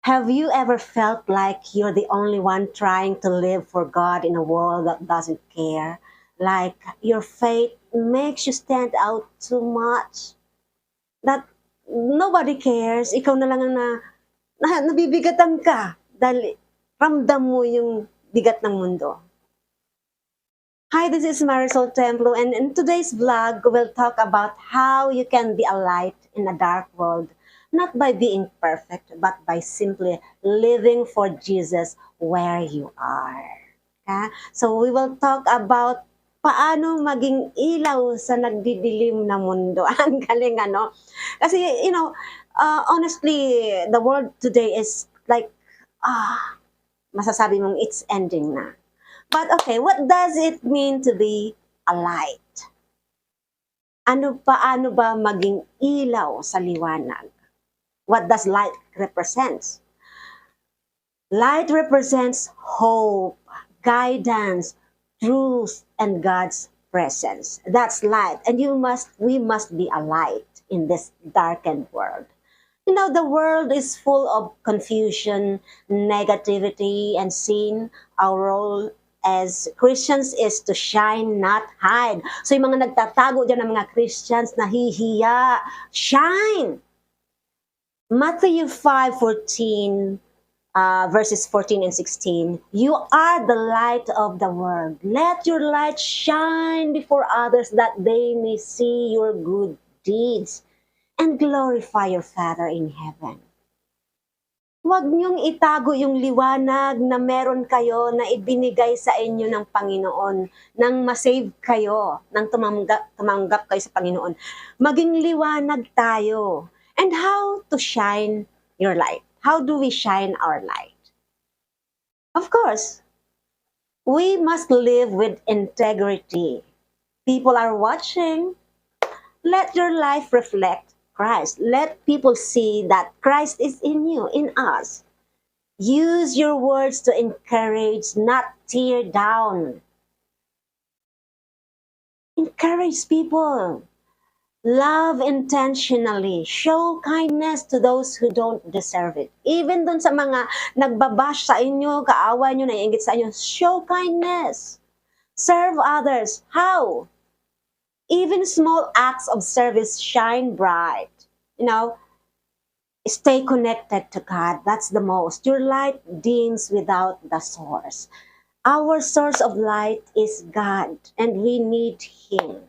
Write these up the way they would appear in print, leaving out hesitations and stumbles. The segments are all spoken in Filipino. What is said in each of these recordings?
Have you ever felt like you're the only one trying to live for God in a world that doesn't care? Like your faith makes you stand out too much. That nobody cares. Ikaw na lang ang nabibigatan ka dahil ramdam mo yung bigat ng mundo. Hi, this is Marisol Templo, and in today's vlog, we'll talk about how you can be a light in a dark world, not by being perfect, but by simply living for Jesus where you are. Okay? So we will talk about paano maging ilaw sa nagdidilim na mundo. Ang galing, ano? Kasi, honestly, the world today is like, masasabi mong it's ending na. But okay, what does it mean to be a light? Paano ba maging ilaw sa liwanag? What does light represent? Light represents hope, guidance, truth, and God's presence. That's light. And we must be a light in this darkened world. You know, the world is full of confusion, negativity, and sin. Our role as Christians is to shine, not hide. So yung mga nagtatago dyan ng mga Christians, nahihiya, shine! Matthew 5:14, verses 14 and 16, you are the light of the world. Let your light shine before others that they may see your good deeds and glorify your Father in heaven. Huwag niyong itago yung liwanag na meron kayo na ibinigay sa inyo ng Panginoon nang masave kayo, nang tumanggap kayo sa Panginoon. Maging liwanag tayo. And how to shine your light? How do we shine our light? Of course, we must live with integrity. People are watching. Let your life reflect Christ. Let people see that Christ is in you, in us. Use your words to encourage, not tear down. Encourage people. Love intentionally. Show kindness to those who don't deserve it. Even dun sa mga nagbabash sa inyo, kaaway nyo, naiingit sa inyo, show kindness. Serve others. How? Even small acts of service shine bright. You know, stay connected to God. That's the most. Your light dims without the source. Our source of light is God, and we need Him.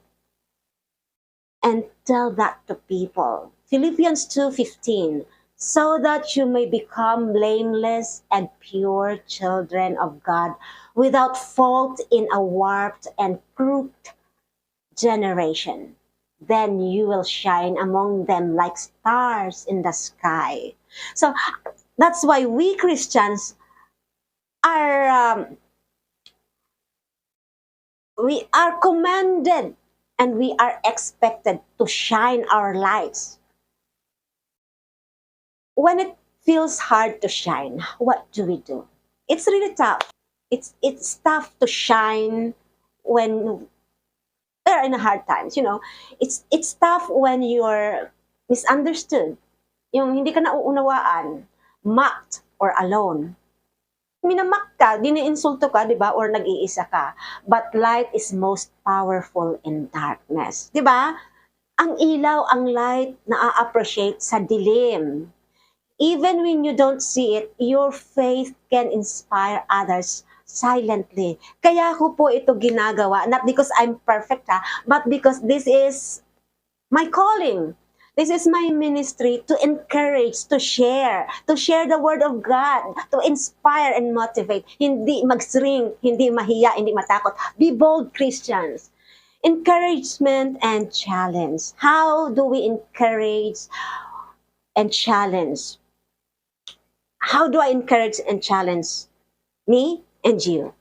And tell that to people. Philippians 2:15, so that you may become blameless and pure children of God, without fault in a warped and crooked generation. Then you will shine among them like stars in the sky. So that's why we Christians are we are commanded and we are expected to shine our lights. When it feels hard to shine, what do we do? It's really tough. It's tough to shine when they're in hard times, you know. It's tough when you're misunderstood. Yung hindi ka nauunawaan, mocked or alone. Minamak ka, diniinsulto ka, di ba? Or nag-iisa ka. But light is most powerful in darkness. Di ba? Ang ilaw, ang light, na-appreciate sa dilim. Even when you don't see it, your faith can inspire others silently. Kaya ko po ito ginagawa, not because I'm perfect, but because this is my calling. This is my ministry to encourage, to share the word of God, to inspire and motivate. Hindi magsring, hindi mahiya, hindi matakot. Be bold Christians. Encouragement and challenge. How do we encourage and challenge? How do I encourage and challenge me and you?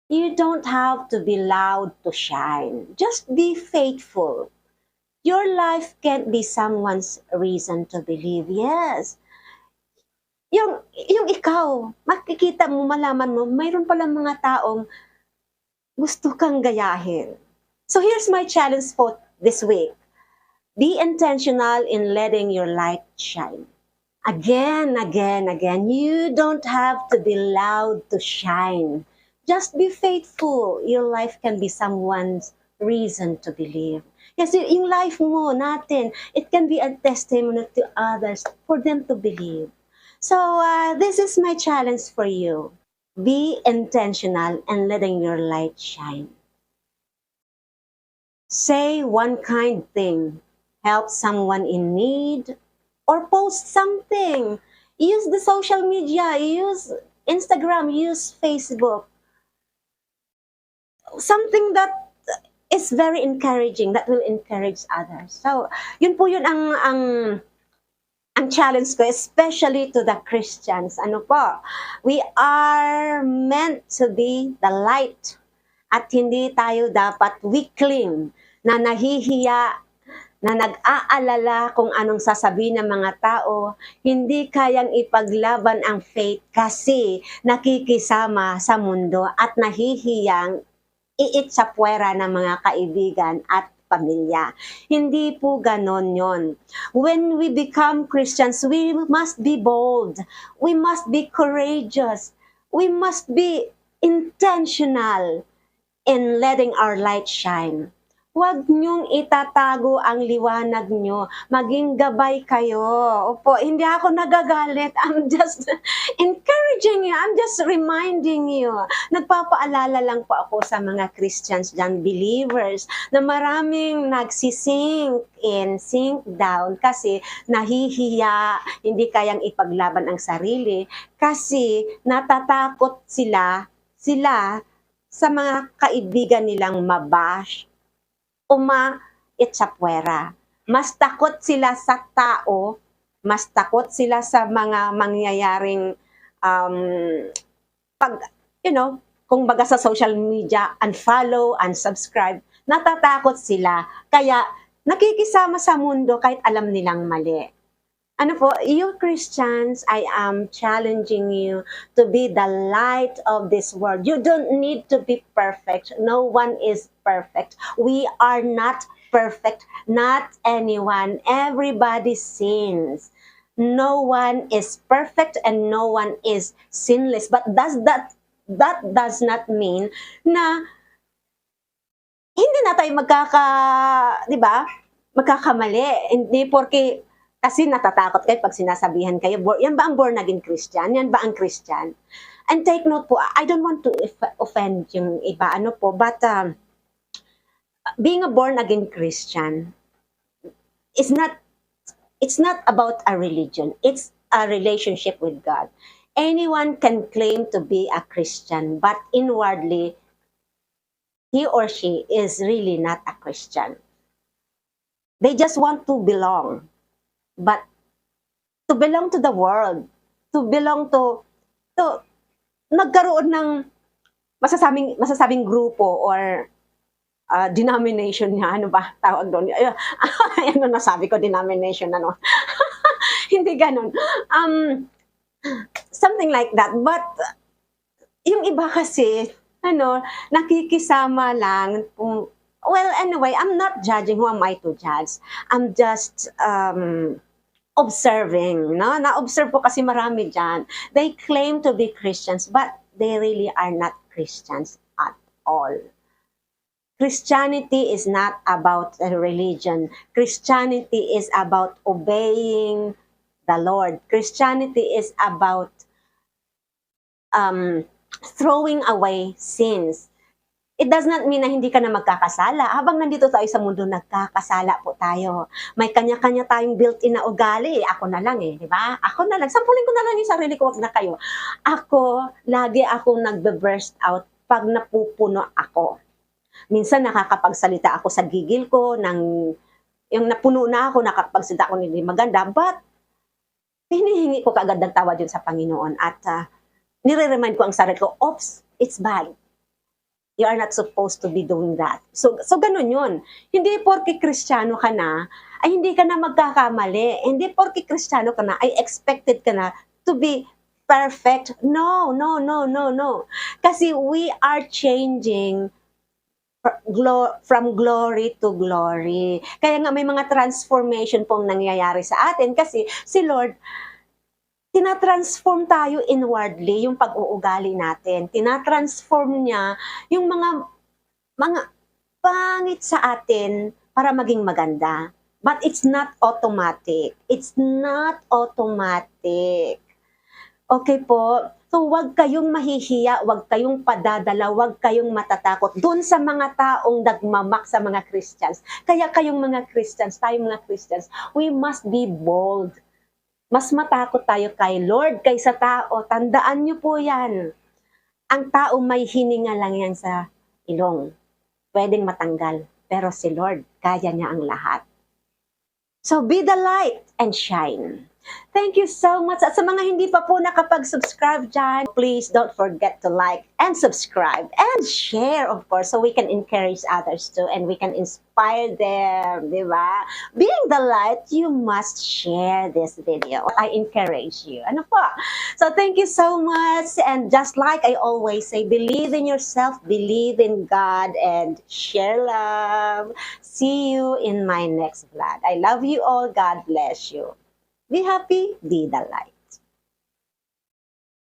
You don't have to be loud to shine. Just be faithful. Your life can't be someone's reason to believe. Yes. Yung ikaw, makikita mo, malaman mo, mayroon palang mga taong gusto kang gayahin. So here's my challenge for this week. Be intentional in letting your light shine. Again. You don't have to be loud to shine. Just be faithful. Your life can be someone's reason to believe. Kasi yung life mo natin, it can be a testimony to others for them to believe. So this is my challenge for you. Be intentional and letting your light shine. Say one kind thing, help someone in need, or post something. Use the social media, use Instagram, use Facebook. Something that is very encouraging, that will encourage others. So, yun po yun ang challenge ko, especially to the Christians. Ano po? We are meant to be the light. At hindi tayo dapat weakling na nahihiya, na nag-aalala kung anong sasabihin ng mga tao, hindi kayang ipaglaban ang faith kasi nakikisama sa mundo at nahihiyang iitsapwera ng mga kaibigan at pamilya. Hindi po ganon yon. When we become Christians, we must be bold. We must be courageous. We must be intentional in letting our light shine. Huwag niyong itatago ang liwanag niyo. Maging gabay kayo. Opo, hindi ako nagagalit. I'm just encouraging you. I'm just reminding you. Nagpapaalala lang po ako sa mga Christians dyan, believers, na maraming nagsisink in, sink down kasi nahihiya, hindi kayang ipaglaban ang sarili kasi natatakot sila sa mga kaibigan nilang mabash, itsapwera. Mas takot sila sa tao, mas takot sila sa mga mangyayaring kung baga sa social media, unfollow, unsubscribe, natatakot sila. Kaya nakikisama sa mundo kahit alam nilang mali. Ano po, you Christians, I am challenging you to be the light of this world. You don't need to be perfect. No one is perfect. We are not perfect. Not anyone. Everybody sins. No one is perfect and no one is sinless. But that does not mean na hindi na tayo magkakamali. Hindi porke kasi natatakot kayo pag sinasabihan kayo, yan ba ang born again Christian? Yan ba ang Christian? And take note po, I don't want to offend yung iba, but being a born again Christian is it's not about a religion. It's a relationship with God. Anyone can claim to be a Christian, but inwardly, he or she is really not a Christian. They just want to belong. But to belong to the world, to belong to nagkaroon ng masasabing grupo or denomination niya, ano ba tawag doon? Ano nasabi ko, denomination, ano? Hindi ganun. Something like that. But yung iba kasi, nakikisama lang. Well, anyway, I'm not judging. Who am I to judge? I'm just observing. No? Na-observe ko kasi marami dyan. They claim to be Christians, but they really are not Christians at all. Christianity is not about a religion. Christianity is about obeying the Lord. Christianity is about throwing away sins. It does not mean na hindi ka na magkakasala. Habang nandito tayo sa mundo, nagkakasala po tayo. May kanya-kanya tayong built-in na ugali. Ako na lang di ba? Ako na lang. Sampulin ko na lang yung sarili ko, wag na kayo. Lagi akong nagbe-burst out pag napupuno ako. Minsan nakakapagsalita ako sa gigil ko, yung napuno na ako, nakapagsalita ako hindi maganda, but hinihingi ko kaagad ng tawad yun sa Panginoon at nire-remind ko ang sarili ko, oops, it's bad. You are not supposed to be doing that. So ganun yun. Hindi porke Kristiyano ka na, ay hindi ka na magkakamali. Hindi porke Kristiyano ka na, ay expected ka na to be perfect. No. Kasi we are changing from glory to glory. Kaya nga may mga transformation pong nangyayari sa atin kasi si Lord, tinatransform tayo inwardly yung pag-uugali natin. Tinatransform niya yung mga pangit sa atin para maging maganda. But it's not automatic. It's not automatic. Okay po? So, wag kayong mahihiya, wag kayong padadala, wag kayong matatakot dun sa mga taong nagmamak sa mga Christians. Kaya kayong mga Christians, tayong mga Christians, we must be bold. Mas matakot tayo kay Lord kaysa tao. Tandaan niyo po yan. Ang tao may hininga lang yan sa ilong. Pwedeng matanggal. Pero si Lord, kaya niya ang lahat. So be the light and shine. Thank you so much. At sa mga hindi pa po nakapag-subscribe dyan, please don't forget to like and subscribe and share, of course, so we can encourage others too and we can inspire them, di ba? Being the light, you must share this video. I encourage you. Ano po? So thank you so much. And just like I always say, believe in yourself, believe in God, and share love. See you in my next vlog. I love you all. God bless you. Be happy, be the light.